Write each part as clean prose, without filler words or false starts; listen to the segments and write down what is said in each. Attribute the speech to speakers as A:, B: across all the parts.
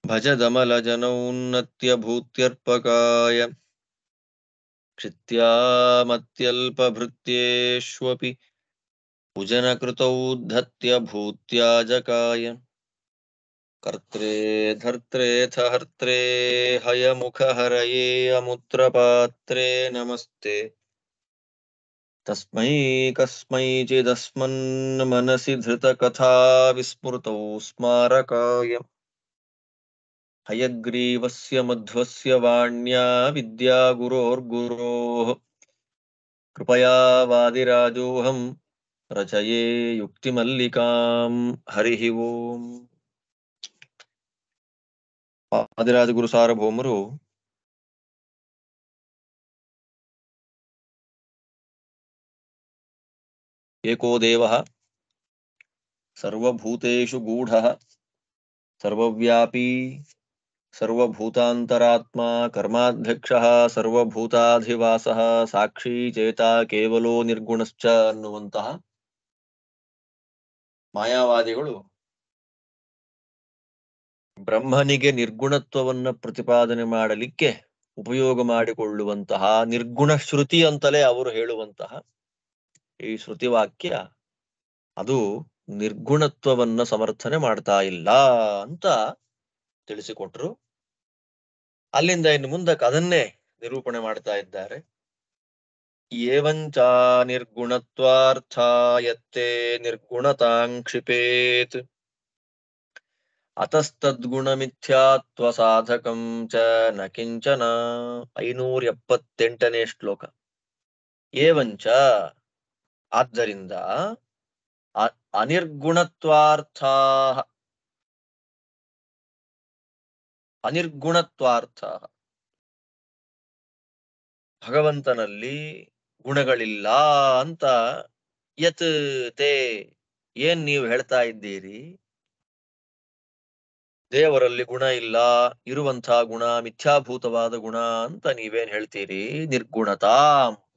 A: ಭಜದಮಲಜನೌನ್ನತ್ಯ ಭೂತ್ಯರ್ಪಕಾಯ क्षित्यामत्यल्पभृत्येष्वपि पूजनकृतौ धत्य भूत्याजकाय कर्त्रे धर्त्रेऽथ हर्त्रे हयमुखहरये अमुत्रपात्रे नमस्ते तस्मै कस्मैचिदस्मन्मनसि धृतकथा विस्मृतौ स्मारकाय हयग्रीवस्य मध्वस्य वाण्या विद्यागुरोर्गुरोः कृपया वादिराजोऽहं रचये युक्तिमल्लिकां हरिः ओಂ. ವಾದಿರಾಜಗುರು ಸಾರ್ವಭೌಮರು ಏಕೋ ದೇವಃ ಸರ್ವಭೂತೇಷು ಗೂಢಃ ಸರ್ವವ್ಯಾಪಿ ಸರ್ವಭೂತಾಂತರಾತ್ಮ ಕರ್ಮಾಧ್ಯಕ್ಷಃ ಸರ್ವಭೂತಾಧಿವಾಸಃ ಸಾಕ್ಷಿ ಚೇತ ಕೇವಲೋ ನಿರ್ಗುಣಶ್ಚ ಅನ್ನುವಂತಹ ಮಾಯಾವಾದಿಗಳು ಬ್ರಹ್ಮನಿಗೆ ನಿರ್ಗುಣತ್ವವನ್ನ ಪ್ರತಿಪಾದನೆ ಮಾಡಲಿಕ್ಕೆ ಉಪಯೋಗ ಮಾಡಿಕೊಳ್ಳುವಂತಹ ನಿರ್ಗುಣ ಶ್ರುತಿ ಅಂತಲೇ ಅವರು ಹೇಳುವಂತಹ ಈ ಶ್ರುತಿ ವಾಕ್ಯ ಅದು ನಿರ್ಗುಣತ್ವವನ್ನ ಸಮರ್ಥನೆ ಮಾಡ್ತಾ ಇಲ್ಲ ಅಂತ ತಿಳಿಸಿಕೊಟ್ರು. ಅಲ್ಲಿಂದ ಇನ್ನು ಮುಂದಕ್ಕೆ ಅದನ್ನೇ ನಿರೂಪಣೆ ಮಾಡ್ತಾ ಇದ್ದಾರೆ. ಏವಂಚ ನಿರ್ಗುಣತ್ವಾರ್ಥಾಯತ್ತೆ ನಿರ್ಗುಣತಾಂಕ್ಷಿಪೇತ್ ಅತಸ್ತದ್ಗುಣಮಿಥ್ಯಾತ್ವ ಸಾಧಕಂ ಚ ನ ಕಿಂಚನ. 578ನೇ ಶ್ಲೋಕ. ಏವಂಚ ಆದ್ದರಿಂದ ಅನಿರ್ಗುಣತ್ವಾರ್ಥ ಭಗವಂತನಲ್ಲಿ ಗುಣಗಳಿಲ್ಲ ಅಂತ ಯತ್ ತೇ ಏನ್ ನೀವು ಹೇಳ್ತಾ ಇದ್ದೀರಿ, ದೇವರಲ್ಲಿ ಗುಣ ಇಲ್ಲ, ಇರುವಂತಹ ಗುಣ ಮಿಥ್ಯಾಭೂತವಾದ ಗುಣ ಅಂತ ನೀವೇನ್ ಹೇಳ್ತೀರಿ,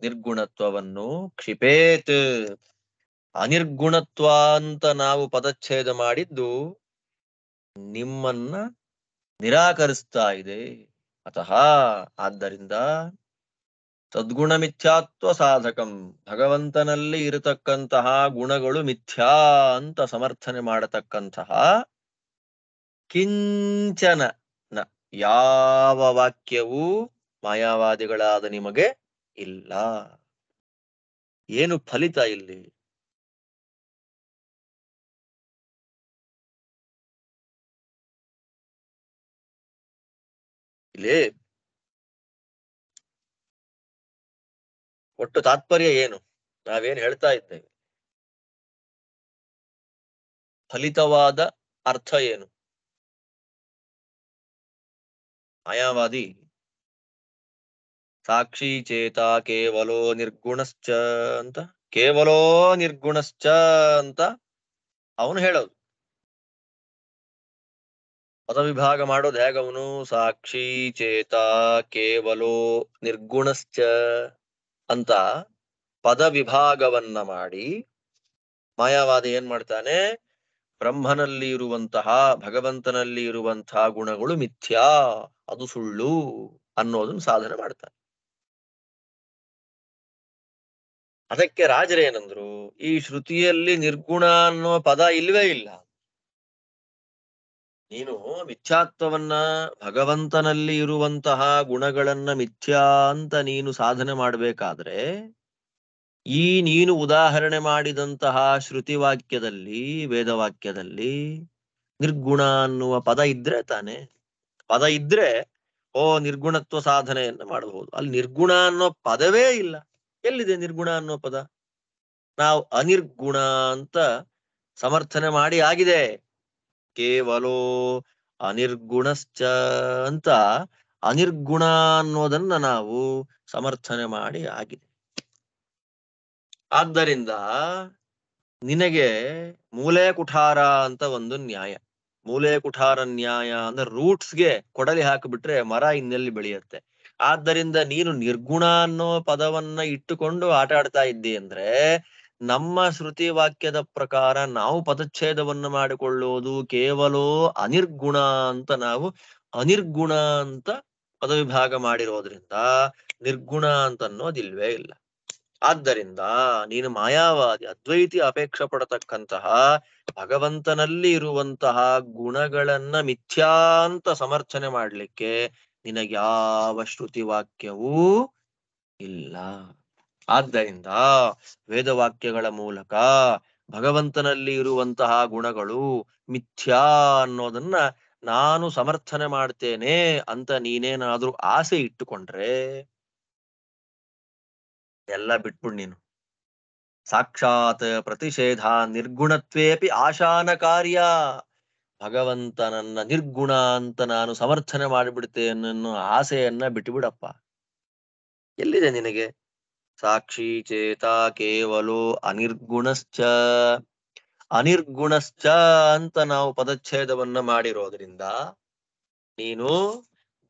A: ನಿರ್ಗುಣತ್ವವನ್ನು ಕ್ಷಿಪೇತ್, ಅನಿರ್ಗುಣತ್ವ ಅಂತ ನಾವು ಪದಚ್ಛೇದ ಮಾಡಿದ್ದು ನಿಮ್ಮನ್ನ ನಿರಾಕರಿಸ್ತಾ ಇದೆ. ಅತಃ ಆದ್ದರಿಂದ ಸದ್ಗುಣ ಮಿಥ್ಯಾತ್ವ ಸಾಧಕಂ, ಭಗವಂತನಲ್ಲಿ ಇರತಕ್ಕಂತಹ ಗುಣಗಳು ಮಿಥ್ಯಾ ಅಂತ ಸಮರ್ಥನೆ ಮಾಡತಕ್ಕಂತಹ ಕಿಂಚನ ನ ಯಾವ ವಾಕ್ಯವೂ ಮಾಯಾವಾದಿಗಳಾದ ನಿಮಗೆ ಇಲ್ಲ. ಏನು ಫಲಿತ ಇಲ್ಲಿ? ಇಲ್ಲಿ ಒಟ್ಟು ತಾತ್ಪರ್ಯ ಏನು? ನಾವೇನ್ ಹೇಳ್ತಾ ಇದ್ದೇವೆ, ಫಲಿತವಾದ ಅರ್ಥ ಏನು? ಮಾಯಾವಾದಿ ಸಾಕ್ಷಿ ಚೇತ ಕೇವಲೋ ನಿರ್ಗುಣಶ್ಚ ಅಂತ, ಕೇವಲೋ ನಿರ್ಗುಣಶ್ಚ ಅಂತ ಅವನು ಹೇಳೋದು. ಪದವಿಭಾಗ ಮಾಡೋದು ಹೇಗವನು? ಸಾಕ್ಷಿ ಚೇತ ಕೇವಲೋ ನಿರ್ಗುಣಶ್ಚ ಅಂತ ಪದ ವಿಭಾಗವನ್ನ ಮಾಡಿ ಮಾಯಾವಾದಿ ಏನ್ ಮಾಡ್ತಾನೆ, ಬ್ರಹ್ಮನಲ್ಲಿ ಇರುವಂತಹ ಭಗವಂತನಲ್ಲಿ ಇರುವಂತಹ ಗುಣಗಳು ಮಿಥ್ಯಾ, ಅದು ಸುಳ್ಳು ಅನ್ನೋದನ್ನ ಸಾಧನೆ ಮಾಡ್ತಾನೆ. ಅದಕ್ಕೆ ರಾಜರೇನಂದ್ರು, ಈ ಶ್ರುತಿಯಲ್ಲಿ ನಿರ್ಗುಣ ಅನ್ನೋ ಪದ ಇಲ್ವೇ ಇಲ್ಲ. ನೀನು ಮಿಥ್ಯಾತ್ವವನ್ನ, ಭಗವಂತನಲ್ಲಿ ಇರುವಂತಹ ಗುಣಗಳನ್ನ ಮಿಥ್ಯಾ ಅಂತ ನೀನು ಸಾಧನೆ ಮಾಡಬೇಕಾದ್ರೆ ಈ ನೀನು ಉದಾಹರಣೆ ಮಾಡಿದಂತಹ ಶ್ರುತಿ ವಾಕ್ಯದಲ್ಲಿ, ವೇದವಾಕ್ಯದಲ್ಲಿ ನಿರ್ಗುಣ ಅನ್ನುವ ಪದ ಇದ್ರೆ ತಾನೆ. ಪದ ಇದ್ರೆ ನಿರ್ಗುಣತ್ವ ಸಾಧನೆಯನ್ನ ಮಾಡಬಹುದು. ಅಲ್ಲಿ ನಿರ್ಗುಣ ಅನ್ನೋ ಪದವೇ ಇಲ್ಲ. ಎಲ್ಲಿದೆ ನಿರ್ಗುಣ ಅನ್ನೋ ಪದ? ನಾವು ಅನಿರ್ಗುಣ ಅಂತ ಸಮರ್ಥನೆ ಮಾಡಿ ಆಗಿದೆ. ಕೇವಲೋ ಅನಿರ್ಗುಣಶ್ಚ ಅಂತ ಅನಿರ್ಗುಣ ಅನ್ನೋದನ್ನ ನಾವು ಸಮರ್ಥನೆ ಮಾಡಿ ಆಗಿದೆ. ಆದ್ದರಿಂದ ನಿನಗೆ ಮೂಲೆ ಕುಠಾರ ಅಂತ ಒಂದು ನ್ಯಾಯ. ಮೂಲೆ ಕುಠಾರ ನ್ಯಾಯ ಅಂದ್ರೆ ರೂಟ್ಸ್ಗೆ ಕೊಡಲಿ ಹಾಕಿಬಿಟ್ರೆ ಮರ ಇನ್ನೆಲ್ಲಿ ಬೆಳೆಯುತ್ತೆ. ಆದ್ದರಿಂದ ನೀನು ನಿರ್ಗುಣ ಅನ್ನೋ ಪದವನ್ನ ಇಟ್ಟುಕೊಂಡು ಆಟ ಆಡ್ತಾ ಇದ್ದಿ ಅಂದ್ರೆ ನಮ್ಮ ಶ್ರುತಿ ವಾಕ್ಯದ ಪ್ರಕಾರ ನಾವು ಪದಚ್ಛೇದವನ್ನು ಮಾಡಿಕೊಳ್ಳುವುದು ಕೇವಲ ಅನಿರ್ಗುಣ ಅಂತ ನಾವು ಅನಿರ್ಗುಣ ಅಂತ ಪದವಿಭಾಗ ಮಾಡಿರೋದ್ರಿಂದ ನಿರ್ಗುಣ ಅಂತ ಅನ್ನೋದಿಲ್ವೇ ಇಲ್ಲ. ಆದ್ದರಿಂದ ನೀನು ಮಾಯಾವಾದಿ ಅದ್ವೈತಿ ಅಪೇಕ್ಷೆ ಪಡತಕ್ಕಂತಹ ಭಗವಂತನಲ್ಲಿ ಇರುವಂತಹ ಗುಣಗಳನ್ನ ಮಿಥ್ಯಾ ಅಂತ ಸಮರ್ಥನೆ ಮಾಡ್ಲಿಕ್ಕೆ ನಿನಗ್ಯಾವ ಶ್ರುತಿ ವಾಕ್ಯವೂ ಇಲ್ಲ. ಆದ್ದರಿಂದ ವೇದವಾಕ್ಯಗಳ ಮೂಲಕ ಭಗವಂತನಲ್ಲಿ ಇರುವಂತಹ ಗುಣಗಳು ಮಿಥ್ಯಾ ಅನ್ನೋದನ್ನ ನಾನು ಸಮರ್ಥನೆ ಮಾಡ್ತೇನೆ ಅಂತ ನೀನೇನಾದ್ರೂ ಆಸೆ ಇಟ್ಟುಕೊಂಡ್ರೆ ಎಲ್ಲ ಬಿಟ್ಬಿಡ್ ನೀನು. ಸಾಕ್ಷಾತ್ ಪ್ರತಿಷೇಧ ನಿರ್ಗುಣತ್ವೇಪಿ ಆಶಾನ ಕಾರ್ಯ. ಭಗವಂತನನ್ನ ನಿರ್ಗುಣ ಅಂತ ನಾನು ಸಮರ್ಥನೆ ಮಾಡಿಬಿಡ್ತೇನೆ ಅನ್ನೋ ಆಸೆಯನ್ನ ಬಿಟ್ಟುಬಿಡಪ್ಪ. ಎಲ್ಲಿದೆ ನಿನಗೆ? ಸಾಕ್ಷಿ ಚೇತ ಕೇವಲೋ ಅನಿರ್ಗುಣಶ್ಚ. ಅನಿರ್ಗುಣಶ್ಚ ಅಂತ ನಾವು ಪದಚ್ಛೇದವನ್ನ ಮಾಡಿರೋದ್ರಿಂದ ನೀನು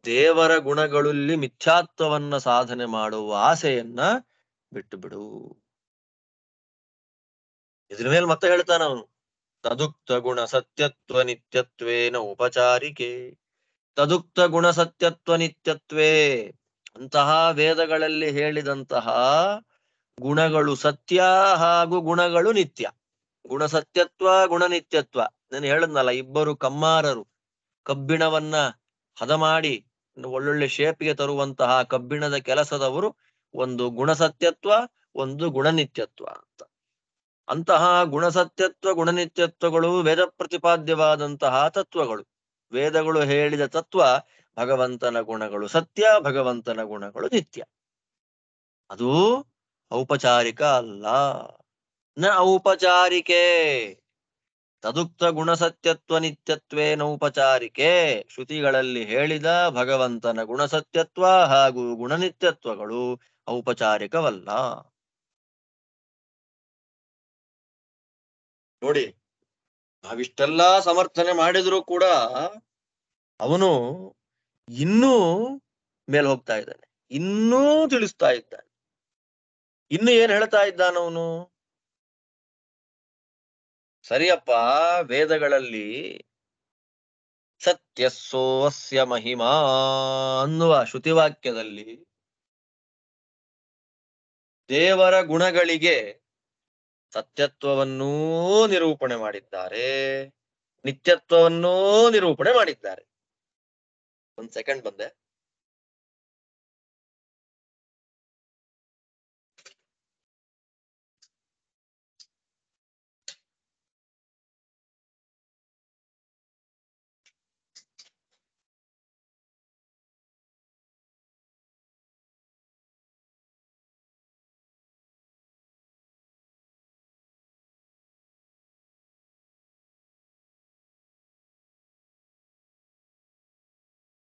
A: ದೇವರ ಗುಣಗಳಲ್ಲಿ ಮಿಥ್ಯಾತ್ವವನ್ನ ಸಾಧನೆ ಮಾಡುವ ಆಸೆಯನ್ನ ಬಿಟ್ಟು ಬಿಡು. ಇದ್ರ ಮೇಲೆ ಮತ್ತೆ ಹೇಳ್ತಾನ ಅವನು, ತದುಕ್ತ ಗುಣ ಸತ್ಯತ್ವ ನಿತ್ಯತ್ವೇನ ಉಪಚಾರಿಕೆ. ತದುಕ್ತ ಗುಣ ಸತ್ಯತ್ವ ನಿತ್ಯತ್ವೇ, ಅಂತಹ ವೇದಗಳಲ್ಲಿ ಹೇಳಿದಂತಹ ಗುಣಗಳು ಸತ್ಯ ಹಾಗೂ ಗುಣಗಳು ನಿತ್ಯ. ಗುಣ ಸತ್ಯತ್ವ ಗುಣ ನಿತ್ಯತ್ವ. ನಾನು ಹೇಳದ್ನಲ್ಲ, ಇಬ್ಬರು ಕಮ್ಮಾರರು ಕಬ್ಬಿಣವನ್ನ ಹದ ಮಾಡಿ ಒಳ್ಳೊಳ್ಳೆ ಶೇಪ್ಗೆ ತರುವಂತಹ ಕಬ್ಬಿಣದ ಕೆಲಸದವರು, ಒಂದು ಗುಣಸತ್ಯತ್ವ ಒಂದು ಗುಣನಿತ್ಯತ್ವ ಅಂತ. ಅಂತಹ ಗುಣಸತ್ಯತ್ವ ಗುಣನಿತ್ಯತ್ವಗಳು ವೇದ ಪ್ರತಿಪಾದ್ಯವಾದಂತಹ ತತ್ವಗಳು. ವೇದಗಳು ಹೇಳಿದ ತತ್ವ ಭಗವಂತನ ಗುಣಗಳು ಸತ್ಯ, ಭಗವಂತನ ಗುಣಗಳು ನಿತ್ಯ. ಅದು ಔಪಚಾರಿಕ ಅಲ್ಲ, ನ ಔಪಚಾರಿಕೆ. ತದುಕ್ತ ಗುಣಸತ್ಯತ್ವ ನಿತ್ಯತ್ವೇನೌಪಚಾರಿಕೆ. ಶ್ರುತಿಗಳಲ್ಲಿ ಹೇಳಿದ ಭಗವಂತನ ಗುಣಸತ್ಯತ್ವ ಹಾಗೂ ಗುಣನಿತ್ಯತ್ವಗಳು ಔಪಚಾರಿಕವಲ್ಲ. ನೋಡಿ, ನಾವಿಷ್ಟೆಲ್ಲಾ ಸಮರ್ಥನೆ ಮಾಡಿದ್ರು ಕೂಡ ಅವನು ಇನ್ನೂ ಮೇಲೆ ಹೋಗ್ತಾ ಇದ್ದಾನೆ, ಇನ್ನೂ ತಿಳಿಸ್ತಾ ಇದ್ದಾನೆ. ಇನ್ನು ಏನ್ ಹೇಳ್ತಾ ಇದ್ದಾನವನು? ಸರಿಯಪ್ಪ, ವೇದಗಳಲ್ಲಿ ಸತ್ಯಸ್ಸೋಸ್ಯ ಮಹಿಮಾ ಅನ್ನುವ ಶ್ರುತಿವಾಕ್ಯದಲ್ಲಿ ದೇವರ ಗುಣಗಳಿಗೆ ಸತ್ಯತ್ವವನ್ನೂ ನಿರೂಪಣೆ ಮಾಡಿದ್ದಾರೆ, ನಿತ್ಯತ್ವವನ್ನೂ ನಿರೂಪಣೆ ಮಾಡಿದ್ದಾರೆ. ಒಂದ್ ಸೆಕೆಂಡ್ ಬಂದೆ.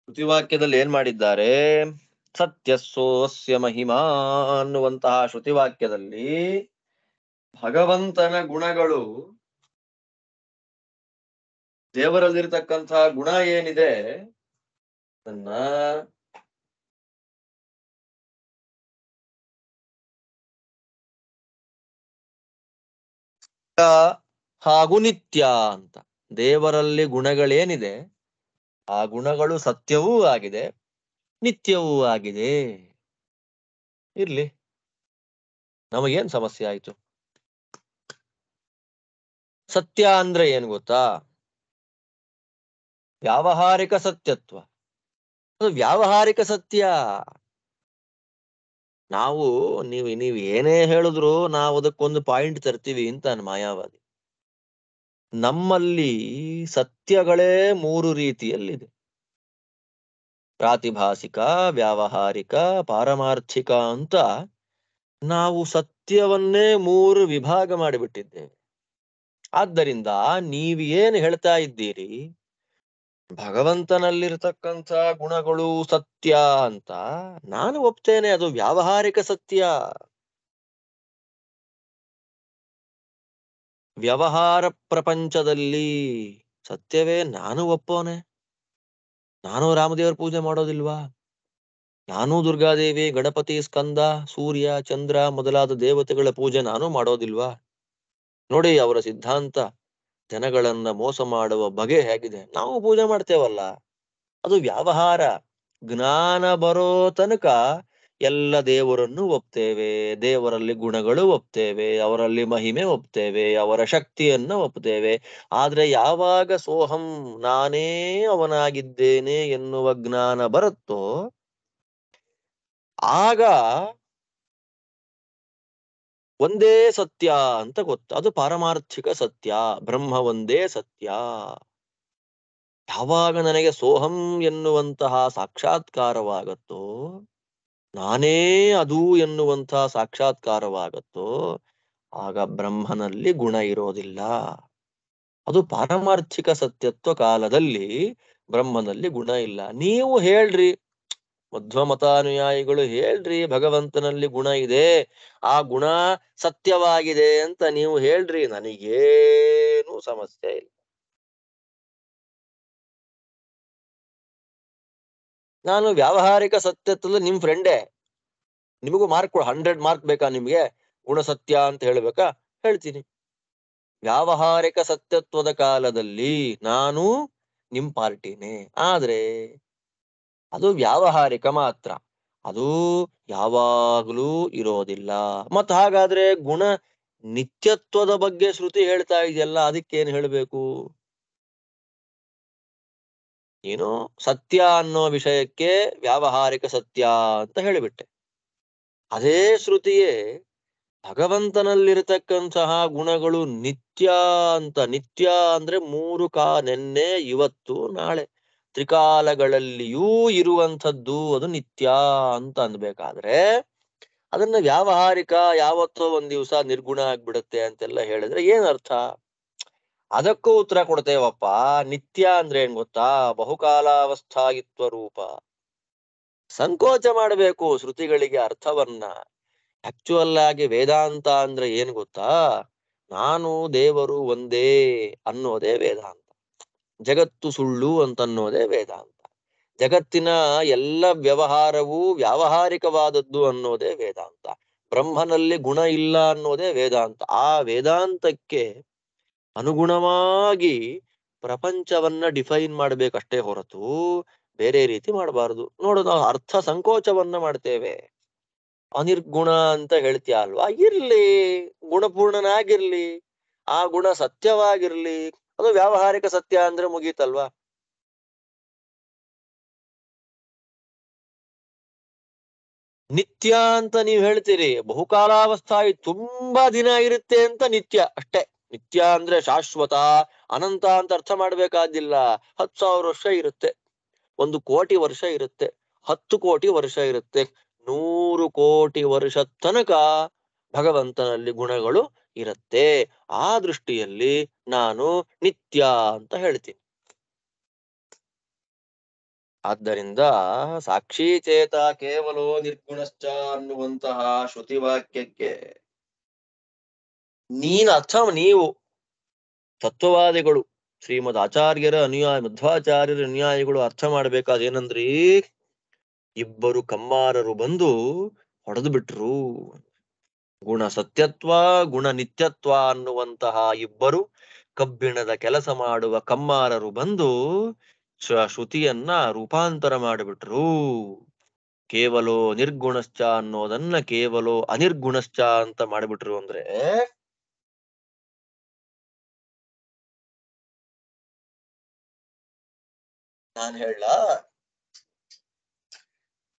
A: ಶ್ರುತಿವಾಕ್ಯದಲ್ಲಿ ಏನ್ ಮಾಡಿದ್ದಾರೆ? ಸತ್ಯಸ್ಸೋಸ್ಯ ಮಹಿಮಾ ಅನ್ನುವಂತಹ ಶ್ರುತಿವಾಕ್ಯದಲ್ಲಿ ಭಗವಂತನ ಗುಣಗಳು, ದೇವರಲ್ಲಿರ್ತಕ್ಕಂತಹ ಗುಣ ಏನಿದೆ ಅದನ್ನ ಹಾಗೂ ನಿತ್ಯ ಅಂತ. ದೇವರಲ್ಲಿ ಗುಣಗಳೇನಿದೆ ಆ ಗುಣಗಳು ಸತ್ಯವೂ ಆಗಿದೆ, ನಿತ್ಯವೂ ಆಗಿದೆ. ಇರ್ಲಿ, ನಮಗೇನ್ ಸಮಸ್ಯೆ ಆಯ್ತು? ಸತ್ಯ ಅಂದ್ರೆ ಏನ್ ಗೊತ್ತಾ? ವ್ಯಾವಹಾರಿಕ ಸತ್ಯತ್ವ. ಅದು ವ್ಯಾವಹಾರಿಕ ಸತ್ಯ. ನೀವು ಏನೇ ಹೇಳಿದ್ರು ನಾವು ಅದಕ್ಕೊಂದು ಪಾಯಿಂಟ್ ತರ್ತೀವಿ ಅಂತ ಮಾಯಾವಾದಿ. ನಮ್ಮಲ್ಲಿ ಸತ್ಯಗಳೇ 3 ರೀತಿಯಲ್ಲಿದೆ: ಪ್ರಾತಿಭಾಸಿಕ, ವ್ಯಾವಹಾರಿಕ, ಪಾರಮಾರ್ಥಿಕ ಅಂತ ನಾವು ಸತ್ಯವನ್ನೇ 3 ವಿಭಾಗ ಮಾಡಿಬಿಟ್ಟಿದ್ದೇವೆ. ಆದ್ದರಿಂದ ನೀವು ಏನು ಹೇಳ್ತಾ ಇದ್ದೀರಿ, ಭಗವಂತನಲ್ಲಿರ್ತಕ್ಕಂಥ ಗುಣಗಳು ಸತ್ಯ ಅಂತ, ನಾನು ಒಪ್ತೇನೆ, ಅದು ವ್ಯಾವಹಾರಿಕ ಸತ್ಯ. ವ್ಯವಹಾರ ಪ್ರಪಂಚದಲ್ಲಿ ಸತ್ಯವೇ ನಾನು ಒಪ್ಪೋನೆ. ನಾನು ರಾಮದೇವರ ಪೂಜೆ ಮಾಡೋದಿಲ್ವಾ? ನಾನೂ ದುರ್ಗಾದೇವಿ, ಗಣಪತಿ, ಸ್ಕಂದ, ಸೂರ್ಯ, ಚಂದ್ರ ಮೊದಲಾದ ದೇವತೆಗಳ ಪೂಜೆ ನಾನು ಮಾಡೋದಿಲ್ವಾ? ನೋಡಿ ಅವರ ಸಿದ್ಧಾಂತ, ಜನಗಳನ್ನ ಮೋಸ ಮಾಡುವ ಬಗೆ ಹೇಗಿದೆ. ನಾವು ಪೂಜೆ ಮಾಡ್ತೇವಲ್ಲ, ಅದು ವ್ಯವಹಾರ. ಜ್ಞಾನ ಬರೋ ತನಕ ಎಲ್ಲ ದೇವರನ್ನು ಒಪ್ತೇವೆ, ದೇವರಲ್ಲಿ ಗುಣಗಳು ಒಪ್ತೇವೆ, ಅವರಲ್ಲಿ ಮಹಿಮೆ ಒಪ್ತೇವೆ, ಅವರ ಶಕ್ತಿಯನ್ನ ಒಪ್ತೇವೆ. ಆದ್ರೆ ಯಾವಾಗ ಸೋಹಂ, ನಾನೇ ಅವನಾಗಿದ್ದೇನೆ ಎನ್ನುವ ಜ್ಞಾನ ಬರುತ್ತೋ ಆಗ ಒಂದೇ ಸತ್ಯ ಅಂತ ಗೊತ್ತು. ಅದು ಪಾರಮಾರ್ಥಿಕ ಸತ್ಯ, ಬ್ರಹ್ಮ ಒಂದೇ ಸತ್ಯ. ಯಾವಾಗ ನನಗೆ ಸೋಹಂ ಎನ್ನುವಂತಹ ಸಾಕ್ಷಾತ್ಕಾರವಾಗತ್ತೋ, ನಾನೇ ಅದು ಎನ್ನುವಂತಹ ಸಾಕ್ಷಾತ್ಕಾರವಾಗತ್ತೋ, ಆಗ ಬ್ರಹ್ಮನಲ್ಲಿ ಗುಣ ಇರೋದಿಲ್ಲ. ಅದು ಪಾರಮಾರ್ಥಿಕ ಸತ್ಯತ್ವ ಕಾಲದಲ್ಲಿ ಬ್ರಹ್ಮನಲ್ಲಿ ಗುಣ ಇಲ್ಲ. ನೀವು ಹೇಳ್ರಿ, ಮಧ್ವ ಮತಾನುಯಾಯಿಗಳು ಹೇಳ್ರಿ, ಭಗವಂತನಲ್ಲಿ ಗುಣ ಇದೆ, ಆ ಗುಣ ಸತ್ಯವಾಗಿದೆ ಅಂತ ನೀವು ಹೇಳ್ರಿ, ನನಗೇನು ಸಮಸ್ಯೆ ಇಲ್ಲ. ನಾನು ವ್ಯಾವಹಾರಿಕ ಸತ್ಯತ್ವದಲ್ಲಿ ನಿಮ್ ಫ್ರೆಂಡೇ. ನಿಮಗೂ ಮಾರ್ಕ್ 100 ಮಾರ್ಕ್ ಬೇಕಾ? ನಿಮ್ಗೆ ಗುಣ ಸತ್ಯ ಅಂತ ಹೇಳ್ಬೇಕಾ? ಹೇಳ್ತೀನಿ. ವ್ಯಾವಹಾರಿಕ ಸತ್ಯತ್ವದ ಕಾಲದಲ್ಲಿ ನಾನು ನಿಮ್ ಪಾರ್ಟಿನೇ. ಆದ್ರೆ ಅದು ವ್ಯಾವಹಾರಿಕ ಮಾತ್ರ, ಅದು ಯಾವಾಗ್ಲೂ ಇರೋದಿಲ್ಲ. ಮತ್ ಹಾಗಾದ್ರೆ ಗುಣ ನಿತ್ಯತ್ವದ ಬಗ್ಗೆ ಶ್ರುತಿ ಹೇಳ್ತಾ ಇದೆಯಲ್ಲ, ಅದಕ್ಕೇನ್ ಹೇಳ್ಬೇಕು? ನೀನು ಸತ್ಯ ಅನ್ನೋ ವಿಷಯಕ್ಕೆ ವ್ಯಾವಹಾರಿಕ ಸತ್ಯ ಅಂತ ಹೇಳಿಬಿಟ್ಟೆ. ಅದೇ ಶ್ರುತಿಯೇ ಭಗವಂತನಲ್ಲಿರತಕ್ಕಂತಹ ಗುಣಗಳು ನಿತ್ಯ ಅಂತ. ನಿತ್ಯ ಅಂದ್ರೆ 3 ನೆನ್ನೆ, ಇವತ್ತು, ನಾಳೆ, ತ್ರಿಕಾಲಗಳಲ್ಲಿಯೂ ಇರುವಂಥದ್ದು, ಅದು ನಿತ್ಯ ಅಂತ ಅನ್ಬೇಕಾದ್ರೆ ಅದನ್ನ ವ್ಯಾವಹಾರಿಕ ಯಾವತ್ತೋ ಒಂದ್ ದಿವಸ ನಿರ್ಗುಣ ಆಗ್ಬಿಡುತ್ತೆ ಅಂತೆಲ್ಲ ಹೇಳಿದ್ರೆ ಏನ್ ಅರ್ಥ? ಅದಕ್ಕೂ ಉತ್ತರ ಕೊಡ್ತೇವಪ್ಪ. ನಿತ್ಯ ಅಂದ್ರೆ ಏನ್ ಗೊತ್ತಾ? ಬಹುಕಾಲಾವಸ್ಥಾಯಿತ್ವ ರೂಪ. ಸಂಕೋಚ ಮಾಡಬೇಕು ಶ್ರುತಿಗಳಿಗೆ ಅರ್ಥವನ್ನ. ಆಕ್ಚುಯಲ್ ಆಗಿ ವೇದಾಂತ ಅಂದ್ರೆ ಏನ್ ಗೊತ್ತಾ? ನಾನು ದೇವರು ಒಂದೇ ಅನ್ನೋದೇ ವೇದಾಂತ. ಜಗತ್ತು ಸುಳ್ಳು ಅಂತನ್ನೋದೇ ವೇದಾಂತ. ಜಗತ್ತಿನ ಎಲ್ಲ ವ್ಯವಹಾರವೂ ವ್ಯಾವಹಾರಿಕವಾದದ್ದು ಅನ್ನೋದೇ ವೇದಾಂತ. ಬ್ರಹ್ಮನಲ್ಲಿ ಗುಣ ಇಲ್ಲ ಅನ್ನೋದೇ ವೇದಾಂತ. ಆ ವೇದಾಂತಕ್ಕೆ ಅನುಗುಣವಾಗಿ ಪ್ರಪಂಚವನ್ನ ಡಿಫೈನ್ ಮಾಡ್ಬೇಕಷ್ಟೇ ಹೊರತು ಬೇರೆ ರೀತಿ ಮಾಡಬಾರದು. ನೋಡು, ನಾವು ಅರ್ಥ ಸಂಕೋಚವನ್ನ ಮಾಡ್ತೇವೆ. ಅನಿರ್ಗುಣ ಅಂತ ಹೇಳ್ತೀಯ ಅಲ್ವಾ? ಇರ್ಲಿ, ಗುಣಪೂರ್ಣನಾಗಿರ್ಲಿ, ಆ ಗುಣ ಸತ್ಯವಾಗಿರ್ಲಿ, ಅದು ವ್ಯಾವಹಾರಿಕ ಸತ್ಯ ಅಂದ್ರೆ ಮುಗೀತಲ್ವಾ? ನಿತ್ಯ ಅಂತ ನೀವ್ ಹೇಳ್ತೀರಿ, ಬಹುಕಾಲಾವಸ್ಥಾಯಿ ತುಂಬಾ ದಿನ ಇರುತ್ತೆ ಅಂತ ನಿತ್ಯ ಅಷ್ಟೇ. ನಿತ್ಯ ಅಂದ್ರೆ ಶಾಶ್ವತ, ಅನಂತ ಅಂತ ಅರ್ಥ ಮಾಡ್ಬೇಕಾದಿಲ್ಲ. 10,000 ವರ್ಷ ಇರುತ್ತೆ, 1,000,000 ವರ್ಷ ಇರುತ್ತೆ, 10,000,000 ವರ್ಷ ಇರುತ್ತೆ, 100,000,000 ವರ್ಷ ತನಕ ಭಗವಂತನಲ್ಲಿ ಗುಣಗಳು ಇರುತ್ತೆ. ಆ ದೃಷ್ಟಿಯಲ್ಲಿ ನಾನು ನಿತ್ಯ ಅಂತ ಹೇಳ್ತೀನಿ. ಆದ್ದರಿಂದ ಸಾಕ್ಷಿ ಚೇತ ಕೇವಲೋ ನಿರ್ಗುಣಶ್ಚ ಅನ್ನುವಂತಹ ಶ್ರುತಿವಾಕ್ಯಕ್ಕೆ ನೀವು ತತ್ವವಾದಿಗಳು, ಶ್ರೀಮದ್ ಆಚಾರ್ಯರ ಅನುಯಾಯ, ಮಧ್ವಾಚಾರ್ಯರ ಅನುಯಾಯಿಗಳು ಅರ್ಥ ಮಾಡ್ಬೇಕಾದ ಏನಂದ್ರಿ? ಇಬ್ಬರು ಕಮ್ಮಾರರು ಬಂದು ಹೊಡೆದು ಬಿಟ್ರು. ಗುಣ ಸತ್ಯತ್ವ, ಗುಣ ನಿತ್ಯತ್ವ ಅನ್ನುವಂತಹ ಇಬ್ಬರು ಕಬ್ಬಿಣದ ಕೆಲಸ ಮಾಡುವ ಕಮ್ಮಾರರು ಬಂದು ಶ್ರುತಿಯನ್ನ ರೂಪಾಂತರ ಮಾಡಿಬಿಟ್ರು. ಕೇವಲೋ ನಿರ್ಗುಣಶ್ಚ ಅನ್ನೋದನ್ನ ಕೇವಲೋ ಅನಿರ್ಗುಣಶ್ಚ ಅಂತ ಮಾಡಿಬಿಟ್ರು. ಅಂದ್ರೆ ನಾನ್ ಹೇಳ,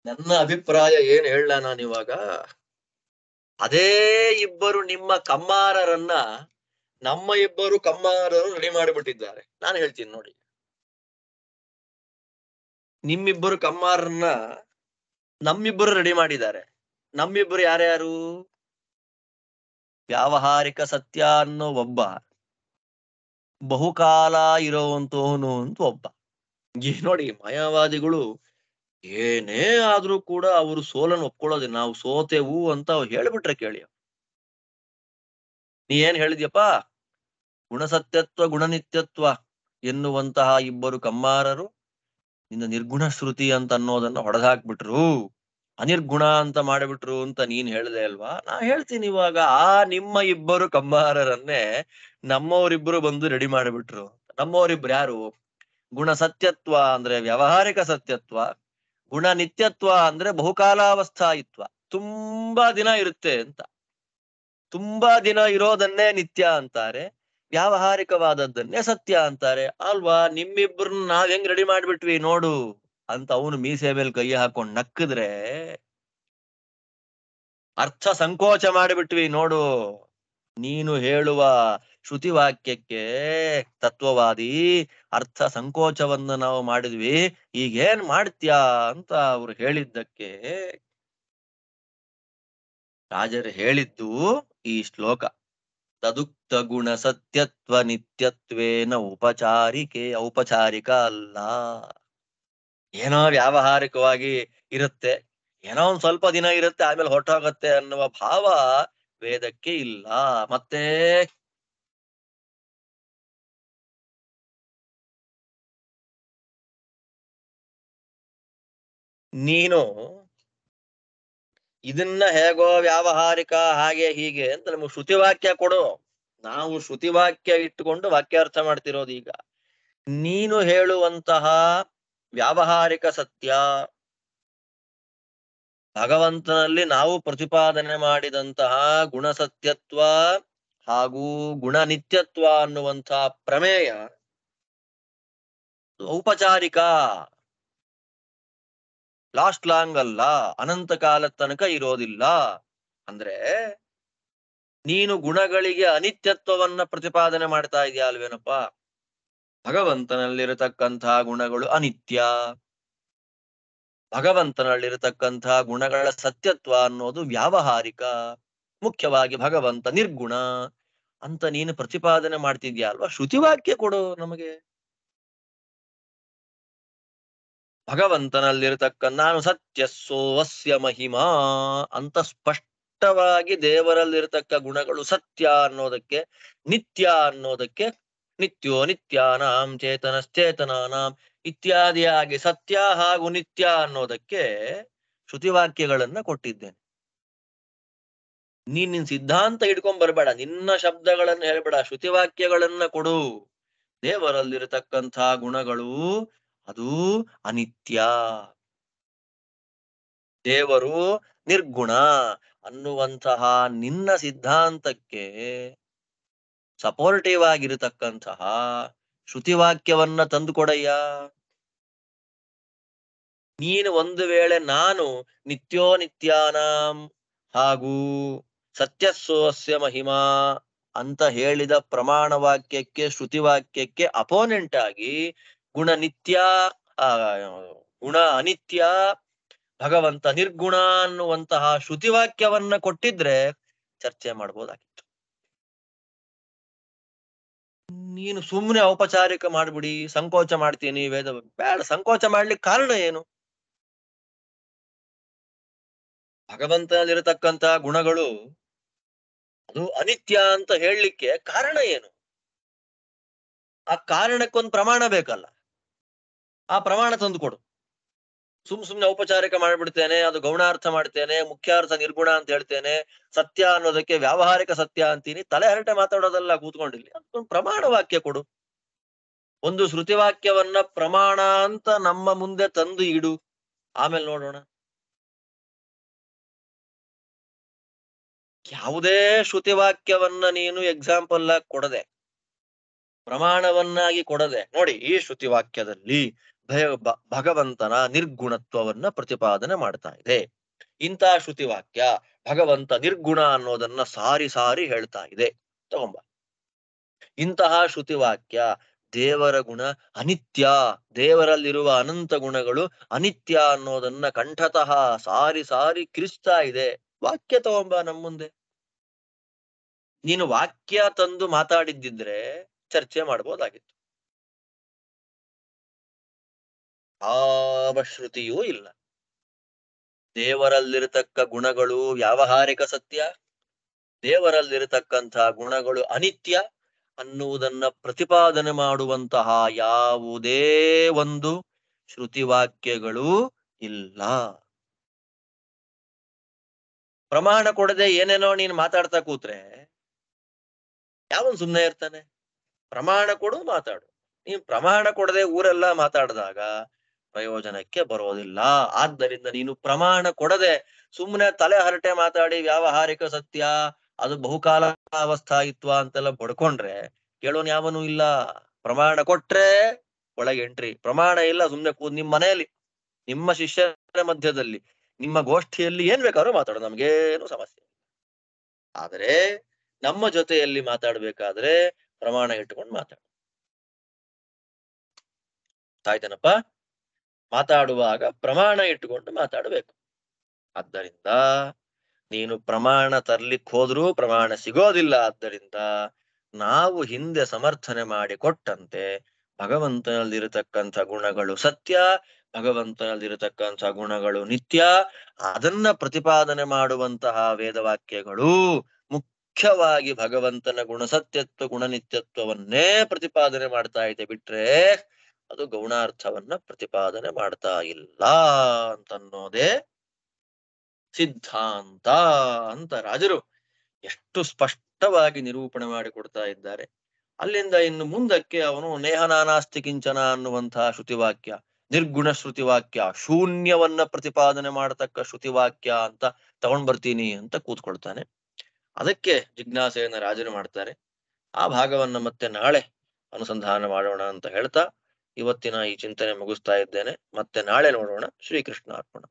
A: ನನ್ನ ಅಭಿಪ್ರಾಯ ಏನ್ ಹೇಳ ನಾನಿವಾಗ? ಅದೇ ಇಬ್ಬರು ನಿಮ್ಮ ಕಮ್ಮಾರರನ್ನ ನಮ್ಮ ಇಬ್ಬರು ಕಮ್ಮಾರರು ರೆಡಿ ಮಾಡಿಬಿಟ್ಟಿದ್ದಾರೆ. ನಾನು ಹೇಳ್ತೀನಿ ನೋಡಿ, ನಿಮ್ಮಿಬ್ಬರು ಕಮ್ಮಾರನ್ನ ನಮ್ಮಿಬ್ಬರು ರೆಡಿ ಮಾಡಿದ್ದಾರೆ. ನಮ್ಮಿಬ್ಬರು ಯಾರ್ಯಾರು? ವ್ಯಾವಹಾರಿಕ ಸತ್ಯ ಅನ್ನೋ ಒಬ್ಬ, ಬಹುಕಾಲ ಇರೋವಂತವನು ಅಂತ ಒಬ್ಬ. ಈ ನೋಡಿ, ಮಾಯಾವಾದಿಗಳು ಏನೇ ಆದ್ರೂ ಕೂಡ ಅವರು ಸೋಲನ್ನು ಒಪ್ಕೊಳ್ಳೋದೆ. ನಾವು ಸೋತೆವು ಅಂತ ಹೇಳ್ಬಿಟ್ರೆ ಕೇಳಿ. ನೀ ಏನ್ ಹೇಳಿದ್ಯಪ್ಪ? ಗುಣಸತ್ಯತ್ವ ಗುಣನಿತ್ಯತ್ವ ಎನ್ನುವಂತಹ ಇಬ್ಬರು ಕಮ್ಮಾರರು ನಿನ್ನ ನಿರ್ಗುಣ ಶ್ರುತಿ ಅಂತ ಅನ್ನೋದನ್ನ ಹೊಡೆದಾಕ್ಬಿಟ್ರು. ಅನಿರ್ಗುಣ ಅಂತ ಮಾಡಿಬಿಟ್ರು ಅಂತ ನೀನ್ ಹೇಳ್ದೆ ಅಲ್ವಾ? ನಾ ಹೇಳ್ತೀನಿ ಇವಾಗ, ಆ ನಿಮ್ಮ ಇಬ್ಬರು ಕಮ್ಮಾರರನ್ನೇ ನಮ್ಮವರಿಬ್ರು ಬಂದು ರೆಡಿ ಮಾಡಿಬಿಟ್ರು. ನಮ್ಮವರಿಬ್ರು ಯಾರು? ಗುಣ ಸತ್ಯತ್ವ ಅಂದ್ರೆ ವ್ಯಾವಹಾರಿಕ ಸತ್ಯತ್ವ, ಗುಣ ನಿತ್ಯತ್ವ ಅಂದ್ರೆ ಬಹುಕಾಲಾವಸ್ಥಾಯಿತ್ವ, ತುಂಬಾ ದಿನ ಇರುತ್ತೆ ಅಂತ. ತುಂಬಾ ದಿನ ಇರೋದನ್ನೇ ನಿತ್ಯ ಅಂತಾರೆ, ವ್ಯಾವಹಾರಿಕವಾದದ್ದನ್ನೇ ಸತ್ಯ ಅಂತಾರೆ ಅಲ್ವಾ? ನಿಮ್ಮಿಬ್ರನ್ನ ನಾವ್ ಹೆಂಗ್ ರೆಡಿ ಮಾಡ್ಬಿಟ್ವಿ ನೋಡು ಅಂತ ಅವನು ಮೀಸೆ ಮೇಲೆ ಕೈ ಹಾಕೊಂಡ್ ನಕ್ಕಿದ್ರೆ, ಅರ್ಥ ಸಂಕೋಚ ಮಾಡಿಬಿಟ್ವಿ ನೋಡು. ನೀನು ಹೇಳುವ ಶ್ರುತಿ ವಾಕ್ಯಕ್ಕೆ ತತ್ವವಾದಿ ಅರ್ಥ ಸಂಕೋಚವನ್ನು ನಾವು ಮಾಡಿದ್ವಿ, ಈಗೇನ್ ಮಾಡ್ತ್ಯಾ ಅಂತ ಅವ್ರು ಹೇಳಿದ್ದಕ್ಕೆ ರಾಜರು ಹೇಳಿದ್ದು ಈ ಶ್ಲೋಕ. ತದುಕ್ತ ಗುಣ ಸತ್ಯತ್ವ ನಿತ್ಯತ್ವೇನ ಔಪಚಾರಿಕ ಅಲ್ಲ. ಏನೋ ವ್ಯಾವಹಾರಿಕವಾಗಿ ಇರುತ್ತೆ, ಏನೋ ಒಂದ್ ಸ್ವಲ್ಪ ದಿನ ಇರುತ್ತೆ, ಆಮೇಲೆ ಹೊರಟೋಗತ್ತೆ ಅನ್ನುವ ಭಾವ ವೇದಕ್ಕೆ ಇಲ್ಲ. ಮತ್ತೆ ನೀನು ಇದನ್ನ ಹೇಗೋ ವ್ಯಾವಹಾರಿಕ ಹಾಗೆ ಹೀಗೆ ಅಂತ ನಮಗೆ ಶ್ರುತಿವಾಕ್ಯ ಕೊಡು. ನಾವು ಶ್ರುತಿವಾಕ್ಯ ಇಟ್ಟುಕೊಂಡು ವಾಕ್ಯಾರ್ಥ ಮಾಡ್ತಿರೋದು. ಈಗ ನೀನು ಹೇಳುವಂತಹ ವ್ಯಾವಹಾರಿಕ ಸತ್ಯ, ಭಗವಂತನಲ್ಲಿ ನಾವು ಪ್ರತಿಪಾದನೆ ಮಾಡಿದಂತಹ ಗುಣಸತ್ಯತ್ವ ಹಾಗೂ ಗುಣ ನಿತ್ಯತ್ವ ಅನ್ನುವಂತಹ ಪ್ರಮೇಯ ಔಪಚಾರಿಕ, ಲಾಸ್ಟ್ ಲಾಂಗ್ ಅಲ್ಲ, ಅನಂತ ಕಾಲದ ತನಕ ಇರೋದಿಲ್ಲ. ಅಂದ್ರೆ ನೀನು ಗುಣಗಳಿಗೆ ಅನಿತ್ಯತ್ವವನ್ನ ಪ್ರತಿಪಾದನೆ ಮಾಡ್ತಾ ಇದೆಯಾ ಅಲ್ವೇನಪ್ಪ? ಭಗವಂತನಲ್ಲಿರತಕ್ಕಂತಹ ಗುಣಗಳು ಅನಿತ್ಯ, ಭಗವಂತನಲ್ಲಿರತಕ್ಕಂತಹ ಗುಣಗಳ ಸತ್ಯತ್ವ ಅನ್ನೋದು ವ್ಯಾವಹಾರಿಕ, ಮುಖ್ಯವಾಗಿ ಭಗವಂತ ನಿರ್ಗುಣ ಅಂತ ನೀನು ಪ್ರತಿಪಾದನೆ ಮಾಡ್ತಿದ್ಯಾ ಅಲ್ವಾ? ಶ್ರುತಿವಾಕ್ಯ ಕೊಡು ನಮಗೆ. ಭಗವಂತನಲ್ಲಿರತಕ್ಕ ನಾನು ಸತ್ಯಸ್ಸೋವಸ್ಯ ಮಹಿಮಾ ಅಂತ ಸ್ಪಷ್ಟವಾಗಿ ದೇವರಲ್ಲಿರತಕ್ಕ ಗುಣಗಳು ಸತ್ಯ ಅನ್ನೋದಕ್ಕೆ, ನಿತ್ಯ ಅನ್ನೋದಕ್ಕೆ, ನಿತ್ಯೋ ನಿತ್ಯಾನಾಂ ಚೇತನಶ್ಚೇತನಾನಾಂ ಇತ್ಯಾದಿಯಾಗಿ ಸತ್ಯ ಹಾಗೂ ನಿತ್ಯ ಅನ್ನೋದಕ್ಕೆ ಶ್ರುತಿವಾಕ್ಯಗಳನ್ನ ಕೊಟ್ಟಿದ್ದೇನೆ. ನಿನ್ ಸಿದ್ಧಾಂತ ಹಿಡ್ಕೊಂಡ್ ಬರ್ಬೇಡ, ನಿನ್ನ ಶಬ್ದಗಳನ್ನ ಹೇಳ್ಬೇಡ, ಶ್ರುತಿವಾಕ್ಯಗಳನ್ನ ಕೊಡು. ದೇವರಲ್ಲಿರತಕ್ಕಂಥ ಗುಣಗಳು ಅದು ಅನಿತ್ಯ, ದೇವರು ನಿರ್ಗುಣ ಅನ್ನುವಂತಹ ನಿನ್ನ ಸಿದ್ಧಾಂತಕ್ಕೆ ಸಪೋರ್ಟಿವ್ ಆಗಿರತಕ್ಕಂತಹ ಶ್ರುತಿವಾಕ್ಯವನ್ನ ತಂದುಕೊಡಯ್ಯ. ನೀನು ಒಂದು ವೇಳೆ ನಾನು ನಿತ್ಯೋ ನಿತ್ಯಾನಾಂ ಹಾಗೂ ಸತ್ಯಸ್ಸೋಸ್ಯ ಮಹಿಮಾ ಅಂತ ಹೇಳಿದ ಪ್ರಮಾಣ ವಾಕ್ಯಕ್ಕೆ, ಶ್ರುತಿವಾಕ್ಯಕ್ಕೆ ಅಪೋನೆಂಟ್ ಆಗಿ ಗುಣ ನಿತ್ಯ, ಗುಣ ಅನಿತ್ಯ, ಭಗವಂತ ನಿರ್ಗುಣ ಅನ್ನುವಂತಹ ಶ್ರುತಿವಾಕ್ಯವನ್ನ ಕೊಟ್ಟಿದ್ರೆ ಚರ್ಚೆ ಮಾಡ್ಬೋದಾಗಿತ್ತು. ನೀನು ಸುಮ್ಮನೆ ಔಪಚಾರಿಕ ಮಾಡ್ಬಿಡಿ, ಸಂಕೋಚ ಮಾಡ್ತೀನಿ ವೇದ, ಬೇಡ. ಸಂಕೋಚ ಮಾಡ್ಲಿಕ್ಕೆ ಕಾರಣ ಏನು? ಭಗವಂತನಲ್ಲಿರತಕ್ಕಂತಹ ಗುಣಗಳು ಅದು ಅನಿತ್ಯ ಅಂತ ಹೇಳಲಿಕ್ಕೆ ಕಾರಣ ಏನು? ಆ ಕಾರಣಕ್ಕೊಂದು ಪ್ರಮಾಣ ಬೇಕಲ್ಲ, ಆ ಪ್ರಮಾಣ ತಂದುಕೊಡು. ಸುಮ್ನೆ ಔಪಚಾರಿಕ ಮಾಡ್ಬಿಡ್ತೇನೆ, ಅದು ಗೌಣಾರ್ಥ ಮಾಡ್ತೇನೆ, ಮುಖ್ಯಾರ್ಥ ನಿರ್ಗುಣ ಅಂತ ಹೇಳ್ತೇನೆ, ಸತ್ಯ ಅನ್ನೋದಕ್ಕೆ ವ್ಯಾವಹಾರಿಕ ಸತ್ಯ ಅಂತೀನಿ, ತಲೆ ಹರಟೆ ಮಾತಾಡೋದಲ್ಲ ಕೂತ್ಕೊಂಡಿಲ್ಲಿ. ಅದಕ್ಕೊಂದು ಪ್ರಮಾಣ ವಾಕ್ಯ ಕೊಡು. ಒಂದು ಶ್ರುತಿವಾಕ್ಯವನ್ನ ಪ್ರಮಾಣ ಅಂತ ನಮ್ಮ ಮುಂದೆ ತಂದು ಇಡು, ಆಮೇಲೆ ನೋಡೋಣ. ಯಾವುದೇ ಶ್ರುತಿವಾಕ್ಯವನ್ನ ನೀನು ಎಕ್ಸಾಂಪಲ್ ಆಗಿ ಕೊಡದೆ, ಪ್ರಮಾಣವನ್ನಾಗಿ ಕೊಡದೆ, ನೋಡಿ ಈ ಶ್ರುತಿವಾಕ್ಯದಲ್ಲಿ ಭಗವಂತನ ನಿರ್ಗುಣತ್ವವನ್ನ ಪ್ರತಿಪಾದನೆ ಮಾಡ್ತಾ ಇದೆ, ಇಂತಹ ಶ್ರುತಿವಾಕ್ಯ ಭಗವಂತ ನಿರ್ಗುಣ ಅನ್ನೋದನ್ನ ಸಾರಿ ಸಾರಿ ಹೇಳ್ತಾ ಇದೆ, ತಗೊಂಬ. ಇಂತಹ ಶ್ರುತಿವಾಕ್ಯ ದೇವರ ಗುಣ ಅನಿತ್ಯ, ದೇವರಲ್ಲಿರುವ ಅನಂತ ಗುಣಗಳು ಅನಿತ್ಯ ಅನ್ನೋದನ್ನ ಕಂಠತಃ ಸಾರಿ ಸಾರಿ ಕಿರಿಸ್ತಾ ಇದೆ, ವಾಕ್ಯ ತಗೊಂಬ ನಮ್ಮ ಮುಂದೆ. ನೀನು ವಾಕ್ಯ ತಂದು ಮಾತಾಡಿದ್ದಿದ್ರೆ ಚರ್ಚೆ ಮಾಡ್ಬೋದಾಗಿತ್ತು. ಯಾವ ಶ್ರುತಿಯೂ ಇಲ್ಲ. ದೇವರಲ್ಲಿರತಕ್ಕ ಗುಣಗಳು ವ್ಯಾವಹಾರಿಕ ಸತ್ಯ, ದೇವರಲ್ಲಿರತಕ್ಕಂತಹ ಗುಣಗಳು ಅನಿತ್ಯ ಅನ್ನುವುದನ್ನ ಪ್ರತಿಪಾದನೆ ಮಾಡುವಂತಹ ಯಾವುದೇ ಒಂದು ಶ್ರುತಿವಾಕ್ಯಗಳು ಇಲ್ಲ. ಪ್ರಮಾಣ ಕೊಡದೆ ಏನೇನೋ ನೀನು ಮಾತಾಡ್ತಾ ಕೂತ್ರೆ ಯಾವನ್ ಸುಮ್ನೆ ಇರ್ತಾನೆ? ಪ್ರಮಾಣ ಕೊಡು, ಮಾತಾಡು. ನೀನ್ ಪ್ರಮಾಣ ಕೊಡದೆ ಊರೆಲ್ಲ ಮಾತಾಡಿದಾಗ ಪ್ರಯೋಜನಕ್ಕೆ ಬರೋದಿಲ್ಲ. ಆದ್ದರಿಂದ ನೀನು ಪ್ರಮಾಣ ಕೊಡದೆ ಸುಮ್ಮನೆ ತಲೆ ಹರಟೆ ಮಾತಾಡಿ ವ್ಯಾವಹಾರಿಕ ಸತ್ಯ, ಅದು ಬಹುಕಾಲ ಅವಸ್ಥಾಯಿತ್ವ ಅಂತೆಲ್ಲ ಬಡ್ಕೊಂಡ್ರೆ ಕೇಳೋನ್ ಯಾವನು ಇಲ್ಲ. ಪ್ರಮಾಣ ಕೊಟ್ರೆ ಒಳಗೆ ಎಂಟ್ರಿ, ಪ್ರಮಾಣ ಇಲ್ಲ ಸುಮ್ನೆ ಕೂದ್ ನಿಮ್ ಮನೆಯಲ್ಲಿ, ನಿಮ್ಮ ಶಿಷ್ಯರ ಮಧ್ಯದಲ್ಲಿ, ನಿಮ್ಮ ಗೋಷ್ಠಿಯಲ್ಲಿ ಏನ್ ಬೇಕಾದ್ರೂ ಮಾತಾಡೋ, ನಮ್ಗೇನು ಸಮಸ್ಯೆ. ಆದರೆ ನಮ್ಮ ಜೊತೆಯಲ್ಲಿ ಮಾತಾಡ್ಬೇಕಾದ್ರೆ ಪ್ರಮಾಣ ಇಟ್ಟುಕೊಂಡು ಮಾತಾಡು. ಆಯ್ತೇನಪ್ಪ? ಮಾತಾಡುವಾಗ ಪ್ರಮಾಣ ಇಟ್ಟುಕೊಂಡು ಮಾತಾಡಬೇಕು. ಆದ್ದರಿಂದ ನೀನು ಪ್ರಮಾಣ ತರ್ಲಿಕ್ಕೆ ಹೋದ್ರೂ ಪ್ರಮಾಣ ಸಿಗೋದಿಲ್ಲ. ಆದ್ದರಿಂದ ನಾವು ಹಿಂದೆ ಸಮರ್ಥನೆ ಮಾಡಿ ಕೊಟ್ಟಂತೆ ಭಗವಂತನಲ್ಲಿರತಕ್ಕಂಥ ಗುಣಗಳು ಸತ್ಯ, ಭಗವಂತನಲ್ಲಿರತಕ್ಕಂಥ ಗುಣಗಳು ನಿತ್ಯ, ಅದನ್ನ ಪ್ರತಿಪಾದನೆ ಮಾಡುವಂತಹ ವೇದವಾಕ್ಯಗಳು ಮುಖ್ಯವಾಗಿ ಭಗವಂತನ ಗುಣಸತ್ಯತ್ವ ಗುಣನಿತ್ಯತ್ವವನ್ನೇ ಪ್ರತಿಪಾದನೆ ಮಾಡ್ತಾ ಇದೆ, ಬಿಟ್ರೆ ಅದು ಗೌಣಾರ್ಥವನ್ನ ಪ್ರತಿಪಾದನೆ ಮಾಡ್ತಾ ಇಲ್ಲ ಅಂತನ್ನೋದೇ ಸಿದ್ಧಾಂತ ಅಂತ ರಾಜರು ಎಷ್ಟು ಸ್ಪಷ್ಟವಾಗಿ ನಿರೂಪಣೆ ಮಾಡಿಕೊಡ್ತಾ ಇದ್ದಾರೆ. ಅಲ್ಲಿಂದ ಇನ್ನು ಮುಂದಕ್ಕೆ ಅವನು ನೇಹನಾನಾಸ್ತಿ ಕಿಂಚನ ಅನ್ನುವಂತಹ ಶ್ರುತಿವಾಕ್ಯ, ನಿರ್ಗುಣ ಶ್ರುತಿವಾಕ್ಯ, ಶೂನ್ಯವನ್ನ ಪ್ರತಿಪಾದನೆ ಮಾಡತಕ್ಕ ಶ್ರುತಿವಾಕ್ಯ ಅಂತ ತಗೊಂಡ್ ಬರ್ತೀನಿ ಅಂತ ಕೂತ್ಕೊಳ್ತಾನೆ. ಅದಕ್ಕೆ ಜಿಜ್ಞಾಸೆಯನ್ನ ರಾಜರು ಮಾಡ್ತಾರೆ. ಆ ಭಾಗವನ್ನ ಮತ್ತೆ ನಾಳೆ ಅನುಸಂಧಾನ ಮಾಡೋಣ ಅಂತ ಹೇಳ್ತಾ ಇವತ್ತಿನ ಈ ಚಿಂತನೆ ಮುಗಿಸ್ತಾ ಇದ್ದೇನೆ. ಮತ್ತೆ ನಾಳೆ ನೋಡೋಣ. ಶ್ರೀಕೃಷ್ಣ ಅರ್ಪಣ.